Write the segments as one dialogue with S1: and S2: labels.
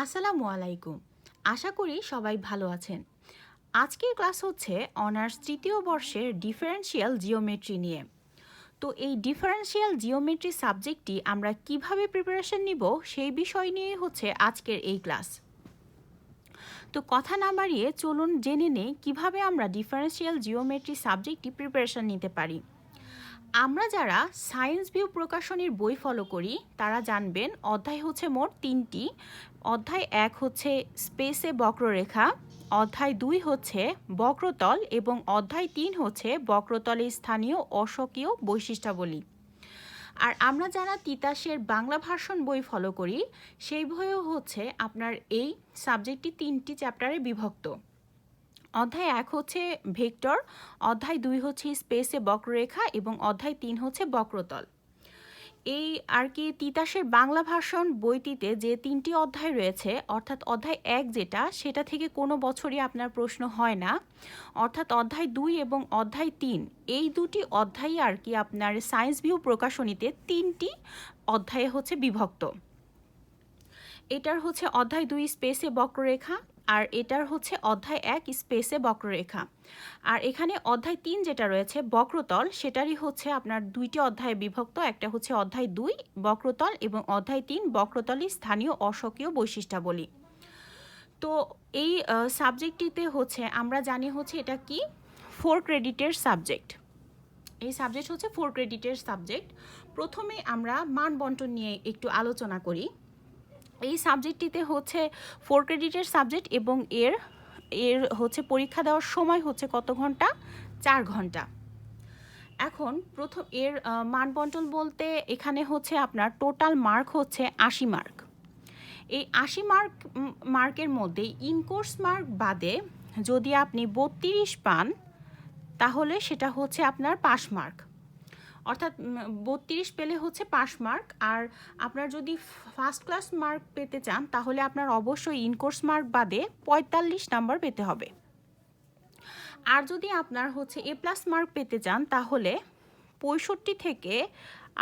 S1: আসসালামু আলাইকুম। আশা করি সবাই ভালো আছেন। আজকের ক্লাস হচ্ছে অনার্স তৃতীয় বর্ষের ডিফারেন্সিয়াল জিওমেট্রি নিয়ে। তো এই ডিফারেন্সিয়াল জিওমেট্রি সাবজেক্টটি আমরা কিভাবে প্রিপারেশন নিব সেই বিষয় নিয়ে হচ্ছে আজকের এই ক্লাস। তো কথা না বাড়িয়ে চলুন জেনে নেই কিভাবে আমরা ডিফারেন্সিয়াল জিওমেট্রি সাবজেক্টটি প্রিপারেশন নিতে পারি। আমরা যারা সায়েন্স ভিউ প্রকাশনীর বই ফলো করি তারা জানবেন অধ্যায় হচ্ছে মোট 3টি। অধ্যায় 1 হচ্ছে স্পেসে বক্ররেখা, অধ্যায় 2 হচ্ছে বক্রতল এবং অধ্যায় 3 হচ্ছে বক্রতলের স্থানীয় অস্বকীয় বৈশিষ্ট্যাবলী। আর আমরা যারা তিতাসের বাংলা ভার্সন বই ফলো করি সেই বইও হচ্ছে আপনার এই সাবজেক্টটি 3টি চ্যাপ্টারে বিভক্ত। অধ্যায় 1 হচ্ছে ভেক্টর, অধ্যায় 2 হচ্ছে স্পেসে বক্ররেখা এবং অধ্যায় 3 হচ্ছে বক্রতল। এই আর কি তিতাসের বাংলা ভার্সন বইটিতে যে 3টি অধ্যায় রয়েছে, অর্থাৎ অধ্যায় 1 যেটা সেটা থেকে কোনো বছরই আপনার প্রশ্ন হয় না, অর্থাৎ অধ্যায় 2 এবং অধ্যায় 3 এই দুটি অধ্যায় আর কি আপনার সায়েন্স ভিউ প্রকাশনীতে 3টি অধ্যায়ে হচ্ছে বিভক্ত। এটার হচ্ছে অধ্যায় 2 স্পেসে বক্ররেখা, আর এটার হচ্ছে অধ্যায় 1 স্পেসে বক্ররেখা। আর এখানে অধ্যায় 3 যেটা রয়েছে বক্রতল, সেটারই হচ্ছে আপনার 2টি অধ্যায়ে বিভক্ত। একটা হচ্ছে অধ্যায় 2 বক্রতল এবং অধ্যায় 3 বক্রতলের স্থানীয় অস্বকীয় বৈশিষ্ট্যাবলী। তো এই সাবজেক্টটিতে হচ্ছে আমরা জানি হচ্ছে এটা কি 4 ক্রেডিটের সাবজেক্ট। এই সাবজেক্ট হচ্ছে 4 ক্রেডিটের সাবজেক্ট। প্রথমে আমরা মান বন্টন নিয়ে একটু আলোচনা করি। এই সাবজেক্টটিতে হচ্ছে 4 ক্রেডিটের সাবজেক্ট এবং এর হচ্ছে পরীক্ষা দেওয়ার সময় হচ্ছে কত ঘন্টা? 4 ঘন্টা। এখন প্রথম মান বন্টন বলতে এখানে হচ্ছে আপনার টোটাল মার্ক হচ্ছে 80 মার্ক। এই 80 মার্কের মধ্যে ইনকোর্স মার্ক বাদে যদি আপনি 32 পান তাহলে সেটা হচ্ছে আপনার পাস মার্ক, অর্থাৎ 32 পেলে হচ্ছে পাস মার্ক। আর আপনার যদি ফার্স্ট ক্লাস মার্ক পেতে চান তাহলে আপনার অবশ্যই ইনকোর্স মার্ক বাদে 45 নাম্বার পেতে হবে। আর যদি আপনার হচ্ছে এ প্লাস মার্ক পেতে চান তাহলে 65 থেকে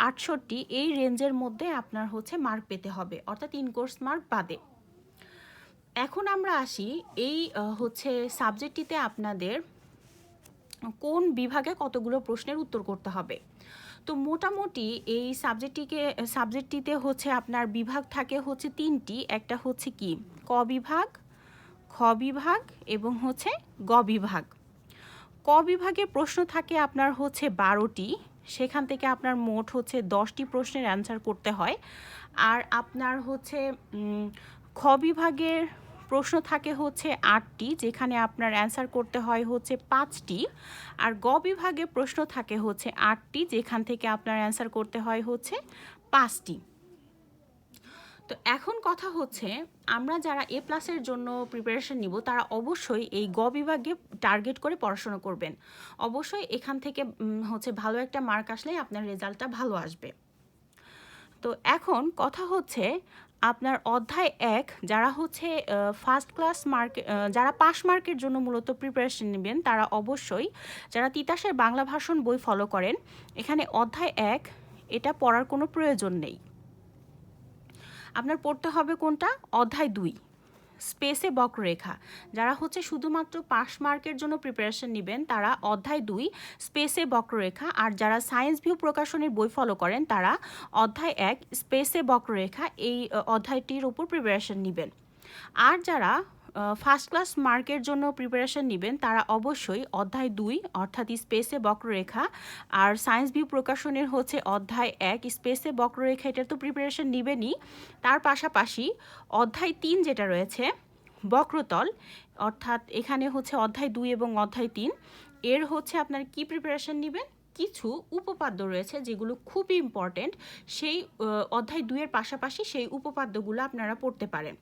S1: 68 এই রেঞ্জের মধ্যে আপনার হচ্ছে মার্ক পেতে হবে, অর্থাৎ ইনকোর্স মার্ক বাদে। এখন আমরা আসি এই হচ্ছে সাবজেক্টটিতে আপনাদের কোন বিভাগে কতগুলো প্রশ্নের উত্তর করতে হবে। তো মোটামুটি এই সাবজেক্টটিতে হচ্ছে আপনার বিভাগ থাকে হচ্ছে 3টি। একটা হচ্ছে কি ক বিভাগ, খ বিভাগ এবং হচ্ছে গ বিভাগ। ক বিভাগে প্রশ্ন থাকে আপনার হচ্ছে 12টি, সেখান থেকে আপনার মোট হচ্ছে 10টি প্রশ্নের অ্যান্সার করতে হয়। আর আপনার হচ্ছে খ বিভাগের প্রশ্ন থাকে হচ্ছে 8টি, যেখানে আপনার অ্যান্সার করতে হয় হচ্ছে 5টি। আর গ বিভাগে প্রশ্ন থাকে হচ্ছে 8টি, যেখান থেকে আপনার অ্যান্সার করতে হয় হচ্ছে 5টি। তো এখন কথা হচ্ছে আমরা যারা এ প্লাসের জন্য প্রিপারেশন নিব তারা অবশ্যই এই গ বিভাগে টার্গেট করে পড়াশোনা করবেন। অবশ্যই এখান থেকে হচ্ছে ভালো একটা মার্ক আসলেই আপনার রেজাল্টটা ভালো আসবে। তো এখন কথা হচ্ছে আপনার অধ্যায় 1 যারা হচ্ছে ফার্স্ট ক্লাস মার্ক, যারা পাস মার্কের জন্য মূলত প্রিপারেশন নেবেন তারা অবশ্যই যারা তিতাসের বাংলা ভার্সন বই ফলো করেন, এখানে অধ্যায় 1 এটা পড়ার কোনো প্রয়োজন নেই। আপনার পড়তে হবে কোনটা? অধ্যায় 2 স্পেসে বক্ররেখা। যারা হচ্ছে শুধুমাত্র পাস মার্কের জন্য প্রিপারেশন নেবেন তারা অধ্যায় 2 স্পেসে বক্ররেখা, আর যারা সায়েন্স ভিউ প্রকাশনের বই ফলো করেন তারা অধ্যায় 1 স্পেসে বক্ররেখা এই অধ্যায়টির উপর প্রিপারেশন নেবেন। আর যারা ফার্স্ট ক্লাস মার্কের জন্য প্রিপারেশন নেবেন তারা অবশ্যই অধ্যায় 2 অর্থাৎ স্পেসে বক্ররেখা আর সায়েন্স ভিউ প্রকাশনের হচ্ছে অধ্যায় 1 স্পেসে বক্ররেখা এটা তো প্রিপারেশন নেবেনই, তার পাশাপাশি অধ্যায় 3 যেটা রয়েছে বক্রতল, অর্থাৎ এখানে হচ্ছে অধ্যায় 2 এবং অধ্যায় 3 এর হচ্ছে আপনার কি প্রিপারেশন নেবেন? কিছু উপপাদ্য রয়েছে যেগুলো খুবই ইম্পর্টেন্ট, সেই অধ্যায় 2 এর পাশাপাশি সেই উপপাদ্যগুলো আপনারা পড়তে পারেন।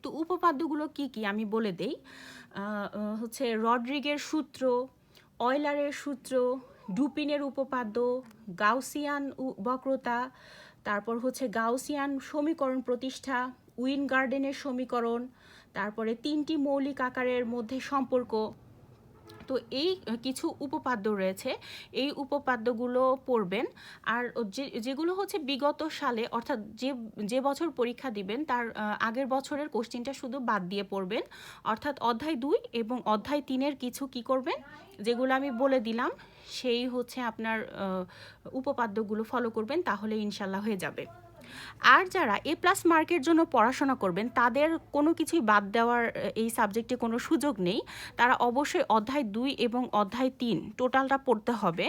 S1: তো উপপাদ্যগুলো কি কি আমি বলে দেই। হচ্ছে রড্রিগের সূত্র, অয়লারের সূত্র, ডুপিনের উপপাদ্য, গাউসিয়ান বক্রতা, তারপর হচ্ছে গাউসিয়ান সমীকরণ প্রতিষ্ঠা, উইনগার্ডেনের সমীকরণ, তারপরে 3টি মৌলিক আকারের মধ্যে সম্পর্ক, তো এই কিছু উপপাদ্য রয়েছে, এই উপপাদ্যগুলো পড়বেন। আর যেগুলো হচ্ছে বিগত সালে অর্থাৎ যে বছর পরীক্ষা দিবেন তার আগের বছরের কোশ্চেনটা শুধু বাদ দিয়ে পড়বেন। অর্থাৎ অধ্যায় 2 এবং অধ্যায় 3-এর কিছু কি করবেন, যেগুলো আমি বলে দিলাম সেই হচ্ছে আপনার উপপাদ্যগুলো ফলো করবেন, তাহলে ইনশাল্লাহ হয়ে যাবে। আর যারা A+ মার্কের জন্য পড়াশোনা করবেন তাদের কোনো কিছুই বাদ দেওয়ার এই সাবজেক্টে কোনো সুযোগ নেই। তারা অবশ্যই অধ্যায় 2 এবং অধ্যায় 3 টোটালটা পড়তে হবে।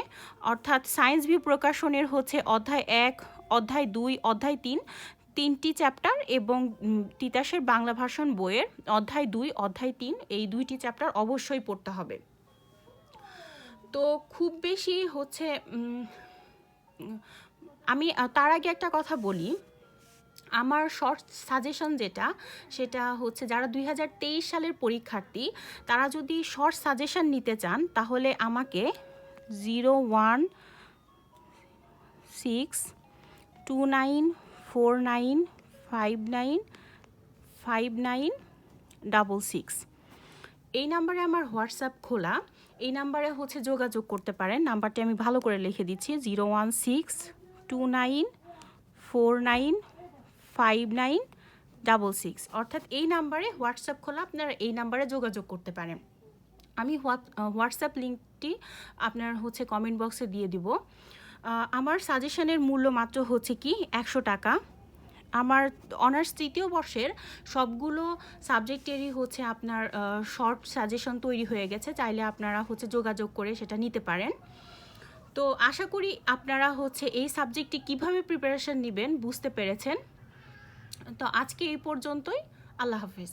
S1: অর্থাৎ সায়েন্স ভিউ প্রকাশনের হচ্ছে অধ্যায় 1, অধ্যায় 2, অধ্যায় 3 3টি চ্যাপ্টার এবং তিতাসের বাংলা ভার্সন বইয়ের অধ্যায় 2, অধ্যায় 3 এই 2টি চ্যাপ্টার অবশ্যই পড়তে হবে। তো খুব বেশি হচ্ছে আমি তার আগে একটা কথা বলি, আমার শর্ট সাজেশন সেটা হচ্ছে যারা 2023 সালের পরীক্ষার্থী তারা যদি শর্ট সাজেশন নিতে চান তাহলে আমাকে 0162949595966 এই নাম্বারে আমার হোয়াটসঅ্যাপ খোলা। এই নাম্বারে হচ্ছে যোগাযোগ করতে পারেন। নাম্বারটি আমি ভালো করে লিখে দিচ্ছি, 01629495966। অর্থাৎ এই নাম্বারে হোয়াটসঅ্যাপ খোলা, আপনারা এই নাম্বারে যোগাযোগ করতে পারেন। আমি হোয়াটসঅ্যাপ লিঙ্কটি আপনার হচ্ছে কমেন্ট বক্সে দিয়ে দিব। আমার সাজেশনের মূল্য মাত্র হচ্ছে কি 100 টাকা। আমার অনার্স 3য় বর্ষের সবগুলো সাবজেক্টেরই হচ্ছে আপনার শর্ট সাজেশন তৈরি হয়ে গেছে, চাইলে আপনারা হচ্ছে যোগাযোগ করে সেটা নিতে পারেন। তো আশা করি আপনারা হচ্ছে এই সাবজেক্টটি কিভাবে প্রিপারেশন নেবেন বুঝতে পেরেছেন। তো আজকে এই পর্যন্তই। আল্লাহ হাফেজ।